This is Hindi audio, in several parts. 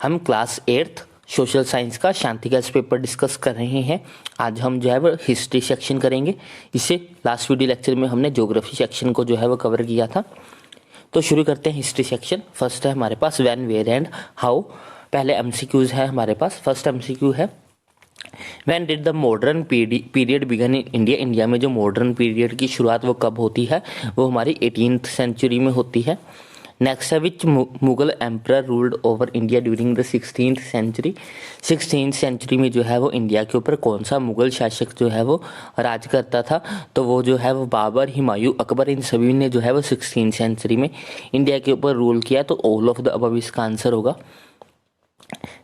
हम क्लास 8th सोशल साइंस का शांति गैस पेपर डिस्कस कर रहे हैं। आज हम जो है वो हिस्ट्री सेक्शन करेंगे। इससे लास्ट वीडियो लेक्चर में हमने ज्योग्राफी सेक्शन को जो है वो कवर किया था। तो शुरू करते हैं हिस्ट्री सेक्शन। फर्स्ट है हमारे पास व्हेन, वेयर एंड हाउ। पहले एमसीक्यूज है हमारे पास। फर्स्ट एमसीक्यू है when did the modern period begin in India. India में जो मॉडर्न पीरियड की शुरुआत वो कब होती है, वो हमारी 18th सेंचुरी में होती है। नेक्स्ट है which Mughal emperor ruled over India during the 16th century. 16th century में जो है वो इंडिया के ऊपर कौन सा मुगल शासक जो है वो राज करता था, तो वो जो है वो बाबर, हुमायूं, अकबर, इन सभी ने जो है वो 16th सेंचुरी में इंडिया के ऊपर रूल किया। तो ऑल ऑफ द अबव इसका आंसर होगा।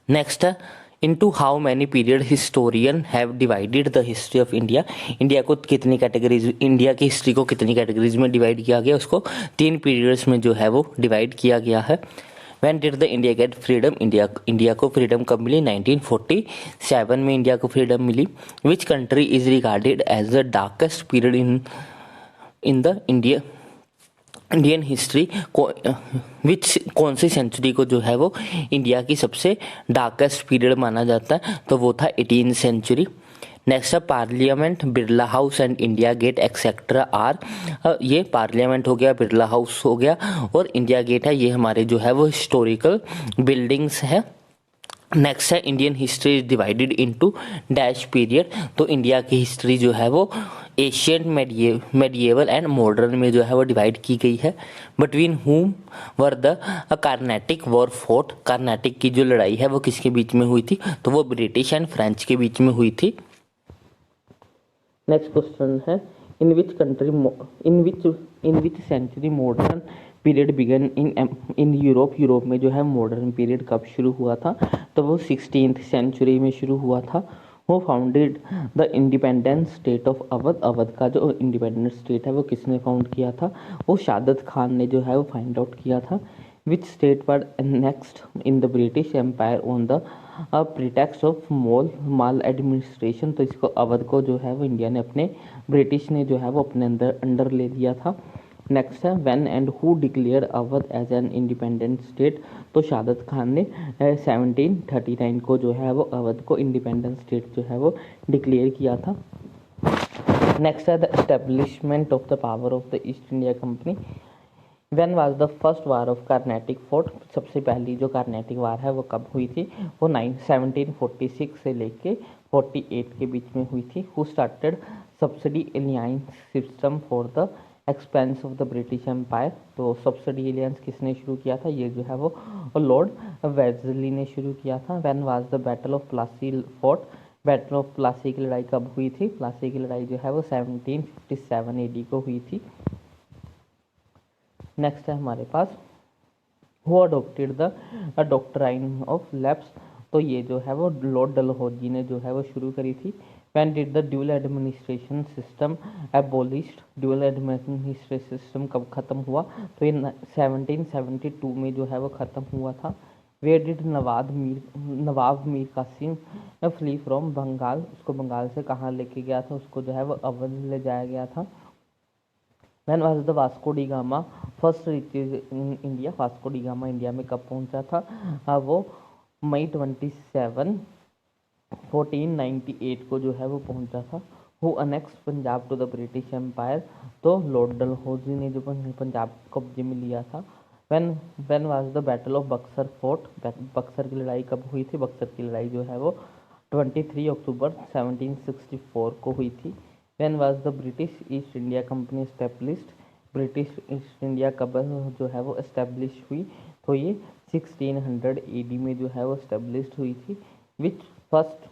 नेक्स्ट है into how many period historian have divided the history of India. India को कितनी कैटेगरीज, इंडिया की हिस्ट्री को कितनी कैटेगरीज में डिवाइड किया गया, उसको 3 पीरियड्स में जो है वो डिवाइड किया गया है। When did the India get freedom. India को फ्रीडम कब मिली? 1947 में इंडिया को फ्रीडम मिली। Which country is regarded as the darkest period in the Indian history को, विच कौन सी सेंचुरी को जो है वो इंडिया की सबसे डार्केस्ट पीरियड माना जाता है, तो वो था 18th सेंचुरी। नेक्स्ट है parliament, Birla house and India Gate etcetera are. ये पार्लियामेंट हो गया, बिरला हाउस हो गया और इंडिया गेट है, ये हमारे जो है वो हिस्टोरिकल बिल्डिंग्स है। नेक्स्ट है Indian history is divided into dash period. तो इंडिया की हिस्ट्री जो है वो एशियंट, मेडिएवल एंड मॉडर्न में जो है वो डिवाइड की गई है। बिटवीन हुम were the Carnatic war fort. Carnatic की जो लड़ाई है वो किसके बीच में हुई थी, तो वो ब्रिटिश एंड फ्रेंच के बीच में हुई थी। नेक्स्ट क्वेश्चन है in which country, in which century modern period begin in Europe. Europe में जो है मॉडर्न पीरियड कब शुरू हुआ था, तो वो 16th सेंचुरी में शुरू हुआ था। वो founded the independent state of Awadh. Awadh का जो इंडिपेंडेंट स्टेट है वो किसने फाउंड किया था, वो शादत खान ने जो है वो फाइंड आउट किया था। Which state were annexed in the British Empire on the pretext of maladministration. तो इसको अवध को जो है वो इंडिया ने अपने, ब्रिटिश ने जो है वो अपने अंडर ले लिया था। नेक्स्ट है when and who declare Awadh as an independent state. तो शादत खान ने 1739 को जो है वो अवध को इंडिपेंडेंट स्टेट जो है वो डिक्लेयर किया था। नेक्स्ट है the establishment of the power of the East India company. When was the first war of Carnatic fort. सबसे पहली जो कार्नेटिक वार है वो कब हुई थी, वो 1746 से लेके 48 के बीच में हुई थी। Who started subsidy alliance system for the expense of the British empire. तो सब्सिडी अलायंस किसने शुरू किया था, ये जो है वो लॉर्ड वेल्लेस्ली ने शुरू किया था। When was the battle of Plassey fort. Battle of Plassey की लड़ाई कब हुई थी, प्लासी की लड़ाई जो है वो 1757 AD को हुई थी। नेक्स्ट है हमारे पास who adopted the doctrine of lapse. तो ये जो है वो लॉर्ड डलहौजी ने जो है वो शुरू करी थी। When did the dual administration system एबोलिश्ड। Dual administration system कब खत्म हुआ, तो ये 1772 में जो है वो खत्म हुआ था। Where did nawab Mir Qasim flee from Bengal. उसको बंगाल से कहाँ लेके गया था, उसको जो है वो अवध ले जाया गया था। When was the Vasco D gamma first reaches in India. Vasco D gamma India में कब पहुंचा था, वो मई 27 1498 को जो है वो पहुंचा था। Who annex Punjab to the British empire. तो लॉर्ड डलहौजी ने जो पंजाब को कब्जे में लिया था। When was the battle of Buxar fought. Buxar की लड़ाई कब हुई थी, बक्सर की लड़ाई जो है वो 23 अक्टूबर 1764 को हुई थी। When was the British East India company established. British East India कब जो है वो एस्टेब्लिश हुई, तो ये 1600 AD में जो है वो एस्टेब्लिश्ड हुई थी। Which first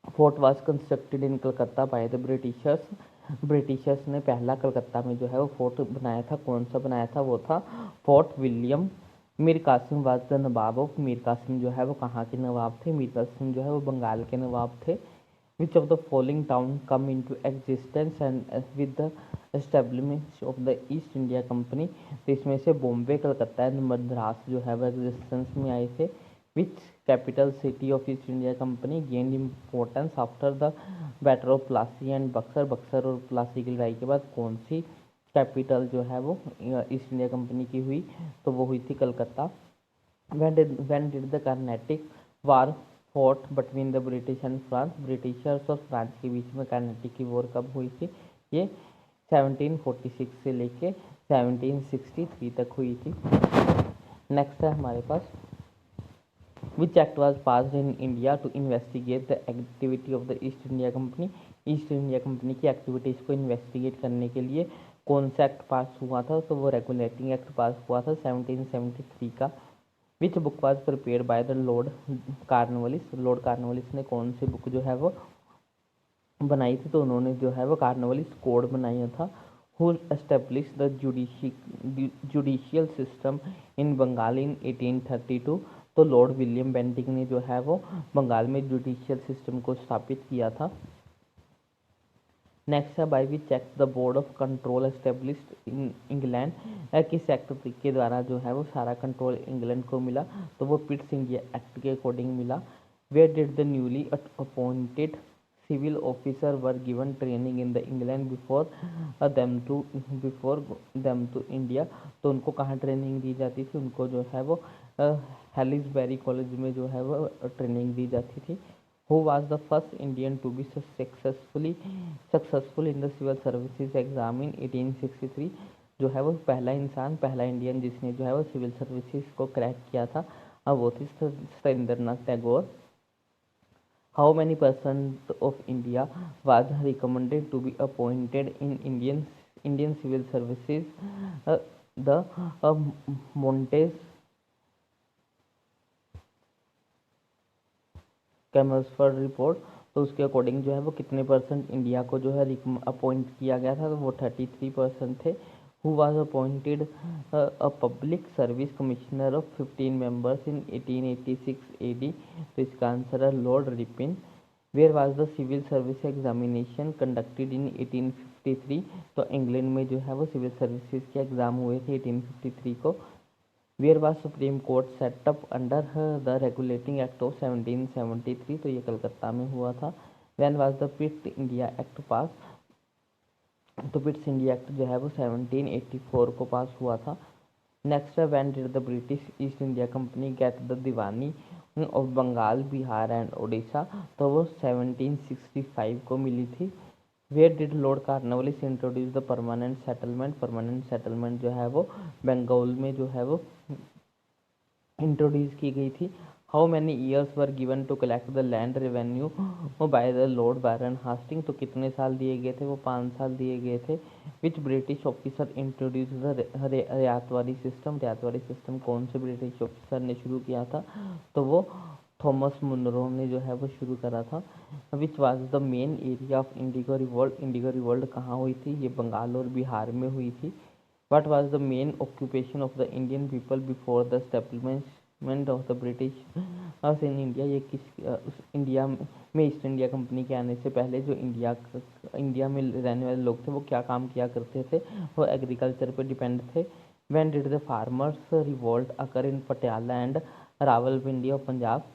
fort was constructed in Calcutta by the Britishers. Britishers ने पहला कलकत्ता में जो है वो फोर्ट बनाया था। कौन सा बनाया था, वो था fort William. Mir Qasim was the nawab of. Mir Qasim जो है वो कहाँ के नवाब थे, मीर कासिम जो है वो बंगाल के नवाब थे। Which of the following town come into existence and with the establishment of the East India Company। तो इसमें से बॉम्बे, कलकत्ता एंड मद्रास जो है वो एग्जिस्टेंस में आए थे। Which capital city of East India Company gained importance after the battle of Plassey and Buxar. Buxar और प्लासी की लड़ाई के बाद कौन सी कैपिटल जो है वो ईस्ट इंडिया कंपनी की हुई, तो वो हुई थी Calcutta. when did the Carnatic War fought between the British and France? Britishers और फ्रांस के बीच में कार्नेटिक की वॉर कब हुई थी? ये 1746 से लेके 1763 तक हुई थी। नेक्स्ट है हमारे पास, which act was passed in India to investigate the activity of the East India Company? East India Company की एक्टिविटीज़ को इन्वेस्टिगेट करने के लिए कौन सा एक्ट पास हुआ था? तो वो रेगुलेटिंग एक्ट पास हुआ था 1773 का। Which book was prepare by the Lord Cornwallis? Lord Cornwallis ने कौन सी बुक जो है वो बनाई थी? तो उन्होंने जो है वो कार्नवालिस कोड बनाया था। Who establish the judicial system in Bengal in 1832? तो लॉर्ड विलियम बेंटिंग ने जो है वो बंगाल में जुडिशियल सिस्टम को स्थापित किया था। नेक्स्ट है, by which act the board of control established in England? किस एक्ट के द्वारा जो है वो सारा कंट्रोल इंग्लैंड को मिला? तो वो पिट्स इंडिया एक्ट के अकॉर्डिंग मिला। Where did the newly appointed civil officer were given training in the England before them to India? तो उनको कहाँ ट्रेनिंग दी जाती थी? उनको जो है वो हेलिसबेरी कॉलेज में जो है वो ट्रेनिंग दी जाती थी। Who was the first Indian to be successful in the civil services exam in 1863? जो है वो पहला इंसान, पहला इंडियन जिसने जो है वो सिविल सर्विसेज को क्रैक किया था, अब वो थी Satyendranath Tagore. How many percent of India was recommended to be appointed in Indian civil services? The Montague Chelmsford report, तो उसके अकॉर्डिंग जो है वो कितने परसेंट इंडिया को जो है अपॉइंट किया गया था? तो वो 33% थे। Who was appointed a public service commissioner of 15 members in 1886 AD? तो इसका आंसर है lord Ripon. Where was the civil service examination conducted in 1853? तो इंग्लैंड में जो है वो सिविल सर्विसेज के एग्जाम हुए थे 1853 को। Where was supreme court set up under the regulating act of 1773? तो ये कलकत्ता में हुआ था। When was the Pitt India act pass? तो पिट्स इंडिया एक्ट जो है वो 1784 को पास हुआ था। नेक्स्ट है, when did the British East India company get the diwani of Bengal, Bihar and Orissa? तो वो 1765 को मिली थी। Where did lord Cornwallis introduce the permanent settlement? Permanent settlement जो है वो बंगाल में जो है वो इंट्रोड्यूस की गई थी। How many years were given to collect the land revenue by the lord Warren Hasting? तो कितने साल दिए गए थे? वो 5 साल दिए गए थे। Which British officer introduce the ryotwari system? Ryotwari system कौन से ब्रिटिश ऑफिसर ने शुरू किया था? तो वो थॉमस मुनरो ने जो है वो शुरू करा था। Which was the main area of Indigo revolt? Indigo revolt कहाँ हुई थी? ये बंगाल और बिहार में हुई थी। What was the main occupation of the Indian people before the establishment of the British in India? ये किस इंडिया में ईस्ट इंडिया कंपनी के आने से पहले जो इंडिया में रहने वाले लोग थे वो क्या काम किया करते थे? वो एग्रीकल्चर पर डिपेंड थे। When did the farmers revolt occur in Patiala and Rawalpindi of Punjab?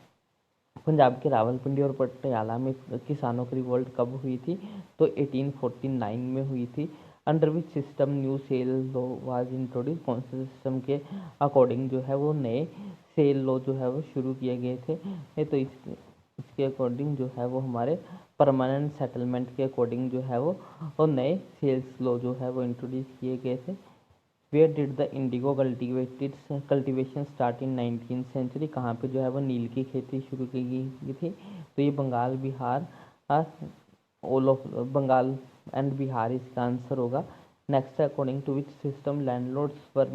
Punjab के रावलपिंडी और पटियाला में किसानों की रिवोल्ट कब हुई थी? तो 1849 में हुई थी। Under which system new sale law was introduce? कौन से सिस्टम के अकॉर्डिंग जो है वो नए सेल लॉ जो है वो शुरू किए गए थे? तो इसके अकॉर्डिंग जो है वो हमारे परमानेंट सेटलमेंट के अकॉर्डिंग जो है वो नए सेल्स लॉ जो है वो इंट्रोड्यूस किए गए थे। Where did the indigo cultivation start in 19th century? कहाँ पे जो है वो नील की खेती शुरू की गई थी? तो ये Bengal, Bihar, all of Bengal and Bihar इसका आंसर होगा। Next, according to which system landlords were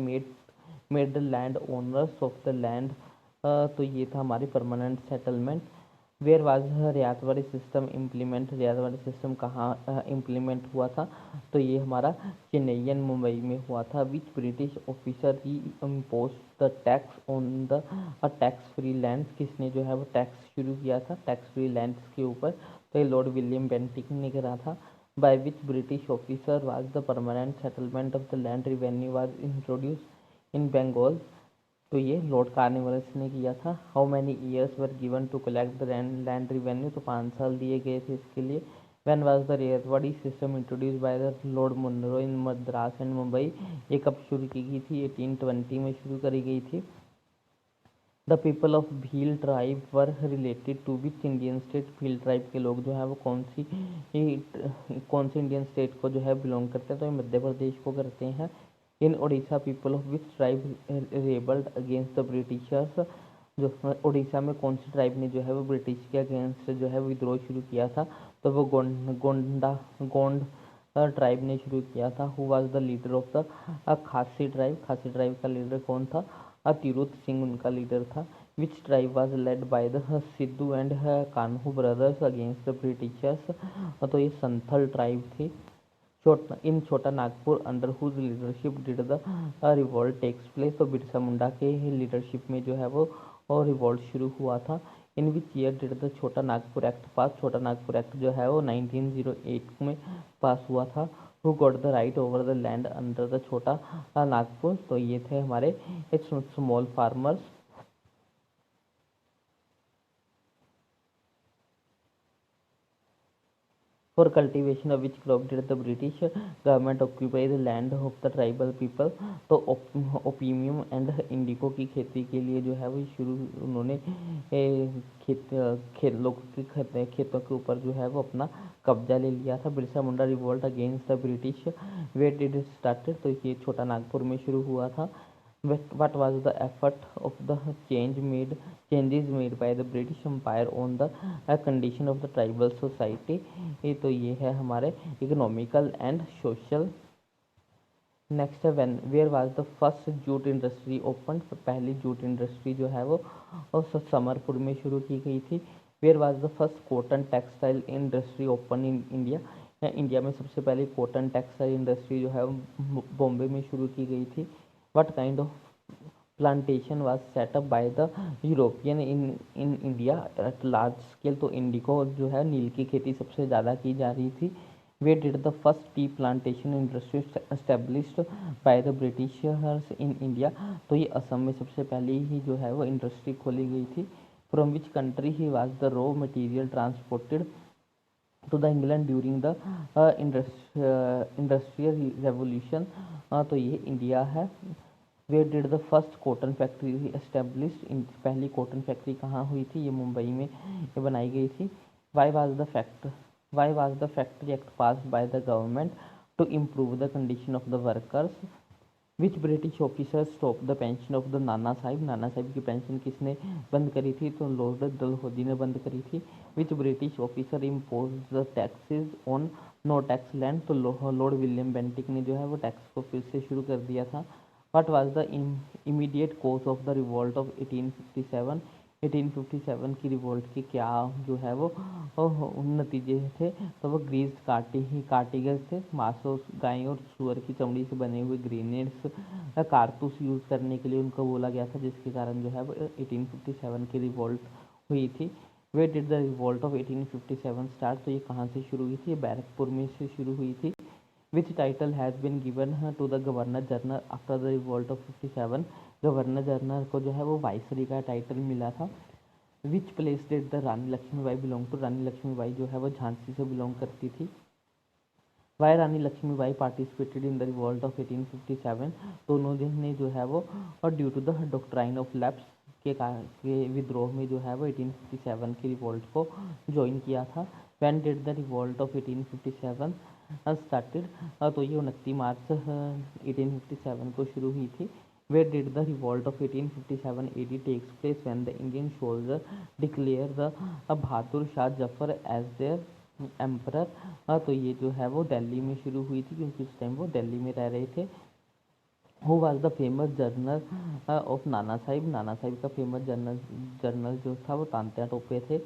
made the land owners of the land? तो ये था हमारी permanent settlement. Where was ryotwari system implement? Ryotwari system कहाँ इम्प्लीमेंट हुआ था? तो ये हमारा चेन्नई एंड मुंबई में हुआ था। विच ब्रिटिश ऑफिसर री impose the tax on the tax free lands? किसने जो है वो टैक्स शुरू किया था टैक्स फ्री लैंड्स के ऊपर? तो ये लॉर्ड विलियम बेंटिक ने करा था। By which British officer was the permanent settlement of the land revenue was introduce in Bengal? तो ये लॉर्ड कार्नवालिस ने किया था। How many years were given to collect the land revenue? तो 5 साल दिए गए थे इसके लिए। When was the ryotwari system introduce by the lord Munro in Madras and Mumbai? ये कब शुरू की गई थी? 1820 में शुरू करी गई थी। The people of Bhil tribe were related to which Indian state? Bhil tribe के लोग जो है वो कौन सी इंडियन स्टेट को जो है बिलोंग करते हैं? तो ये मध्य प्रदेश को करते हैं। In Orissa people of which tribe rebelled against the Britishers? जो उड़ीसा में कौन सी ट्राइब ने जो है वो ब्रिटिश के अगेंस्ट जो है विद्रोह शुरू किया था? तो वो गोंड ट्राइब ने शुरू किया था। Who was the leader of the Khasi tribe? Khasi tribe का लीडर कौन था? तिरुत सिंह उनका लीडर था। Which tribe was led by the Sidhu and Kanhu brothers against the Britishers? तो ये संथल ट्राइब थी। In Chota Nagpur under whose leadership did the revolt takes place? तो बिरसा मुंडा के लीडरशिप में जो है वो रिवॉल्ट शुरू हुआ था। इन विच ईयर डिड द छोटा नागपुर एक्ट पास? छोटा नागपुर एक्ट जो है वो 1908 में पास हुआ था। Who got the right over the land under the छोटा नागपुर? तो ये थे हमारे small farmers. For cultivation of which crop did the British government occupy the land of the tribal people? तो ओपियम एंड इंडिको की खेती के लिए जो है वो शुरू उन्होंने खेतों के ऊपर जो है वो अपना कब्जा ले लिया था। Birsa Munda revolt against the British where did it started? तो ये छोटा नागपुर में शुरू हुआ था। What was the effect of the changes made by the British Empire on the condition of the tribal society? ये तो ये है हमारे इकोनॉमिकल एंड सोशल। नेक्स्ट है where was the first jute industry open? पहली जूट इंडस्ट्री जो है वो समरपुर में शुरू की गई थी। Where was the first cotton textile industry open in India? India में सबसे पहले कॉटन टेक्सटाइल इंडस्ट्री जो है बॉम्बे में शुरू की गई थी। What kind of plantation was set up by the European in India at large scale? तो इंडिको जो है नील की खेती सबसे ज़्यादा की जा रही थी। Where did the first tea plantation industry established by the Britishers in India? तो ये असम में सबसे पहले ही जो है वो इंडस्ट्री खोली गई थी। From which country he was the raw material transported to the England during the industrial revolution? तो ये इंडिया है। Where did the first cotton factory established? पहली कॉटन फैक्ट्री कहाँ हुई थी? ये मुंबई में ये बनाई गई थी। Why was the factory act passed by the government to improve the condition of the workers? Which British officer stop the pension of the Nana Sahib? Nana Sahib की पेंशन किसने बंद करी थी? तो लॉर्ड डलहौजी ने बंद करी थी। Which British officer impose the taxes on no tax land? तो लॉर्ड विलियम बेंटिक ने जो है वो टैक्स को फिर से शुरू कर दिया था। What was the immediate cause of the revolt of 1857? 1857 की रिवोल्ट के क्या जो है वो नतीजे थे? तो वो ग्रीस काटे गए थे। मांसों गाय और सुअर की चमड़ी से बने हुए ग्रेनेड्स कारतूस यूज़ करने के लिए उनको बोला गया था, जिसके कारण जो है वो 1857 की रिवोल्ट हुई थी। Where did the revolt of 1857 start? तो ये कहाँ से शुरू हुई थी? बैरकपुर में से शुरू हुई थी। Which title has been given to the Governor General after the revolt of 57? Governor general को जो है वो वाइसरी का टाइटल मिला था। Which place did the Rani Lakshmibai belong to? Rani Lakshmibai जो है वो झांसी से बिलोंग करती थी। Why Rani Lakshmibai participated in the revolt of 1857? तो उन्होंने जो है वो और due to the doctrine of lapse के विद्रोह में जो है वो 1857 की रिवॉल्ट को ज्वाइन किया था। When did the revolt of 1857 started? तो ये 29 मार्च 1857 को शुरू हुई थी। Where did the revolt of 1857 AD takes place when the Indian soldier declare the Bahadur Shah Zafar as their emperor? तो ये जो है वो दिल्ली में शुरू हुई थी, क्योंकि उस टाइम वो दिल्ली में रह रहे थे। Who was the famous journal of नाना साहिब? नाना साहिब का फेमस जर्नल जो था वो तांत्या टोपे थे।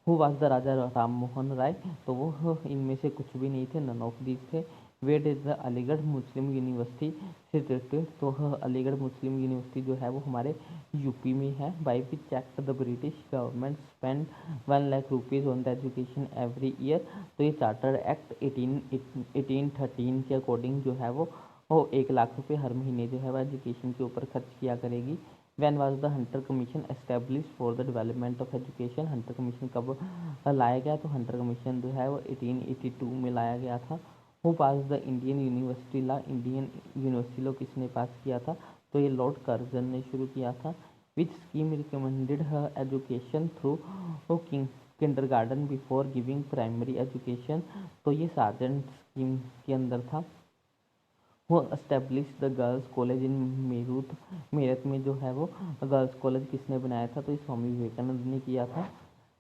Who was the Raja Ram Mohan Roy? तो वो इनमें से कुछ भी नहीं थे, नन ऑफ दीज थे। Where did the Aligarh Muslim university situated? तो अलीगढ़ मुस्लिम यूनिवर्सिटी जो है वो हमारे यूपी में है। By which act the British government spend 1 lakh rupees on the education every year? तो ये चार्टर एक्ट 1813 के अकॉर्डिंग जो है वो 1 लाख रुपये हर महीने जो है वो एजुकेशन के ऊपर खर्च किया करेगी। When was the Hunter commission established for the development of education? Hunter commission कब लाया गया? तो हंटर कमीशन जो है वो 1882 में लाया गया था। Who pass the Indian university law? Indian university law किसने पास किया था? तो ये लॉर्ड कर्जन ने शुरू किया था। विच स्कीम रिकमेंडेड हर education through kindergarten before giving primary education. तो ये सार्जेंट स्कीम के अंदर था। वो establish the girls college in Meerut में जो है वो गर्ल्स कॉलेज किसने बनाया था, तो ये स्वामी विवेकानंद ने किया था।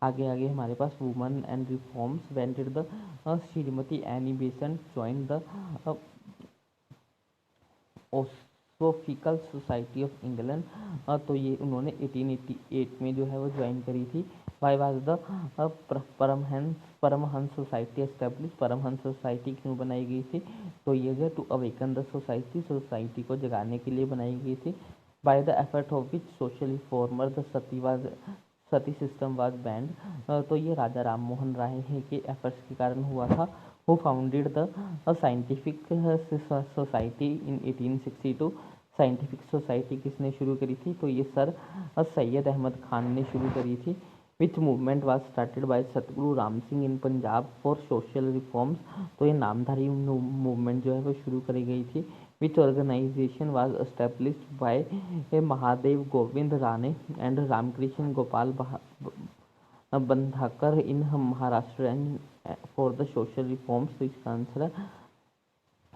आगे आगे हमारे पास women and reforms, when did the Shrimati Annie Besant join theosophical society of England. तो ये उन्होंने 1888 में जो है वो ज्वाइन करी थी। Why was the Paramhans society establish, Paramhans society क्यों बनाई गई थी, तो ये जो टू अवेकन द सोसाइटी को जगाने के लिए बनाई गई थी। By the effort of which social reformer the Sati system was band. तो ये राजा राम मोहन राय के एफर्ट्स के कारण हुआ था। Who founded the scientific society in 1862। Scientific society किसने शुरू करी थी, तो ये सर सैयद अहमद खान ने शुरू करी थी। विच movement was started by Satguru Ram Singh in Punjab for social reforms. तो ये नामधारी मूवमेंट जो है वो शुरू करी गई थी। Which organisation was established by Mahadev Govind Ranade and Ramkrishna Gopal Bhandarkar in Maharashtra and for the social reforms. तो इसका आंसर है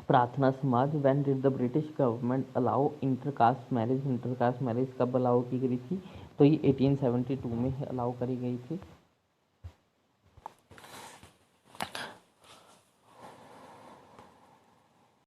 Prarthana Samaj. When did the British government allow intercaste marriage, intercaste marriage कब अलाउ की गई थी, तो ये 1872 में अलाउ करी गई थी।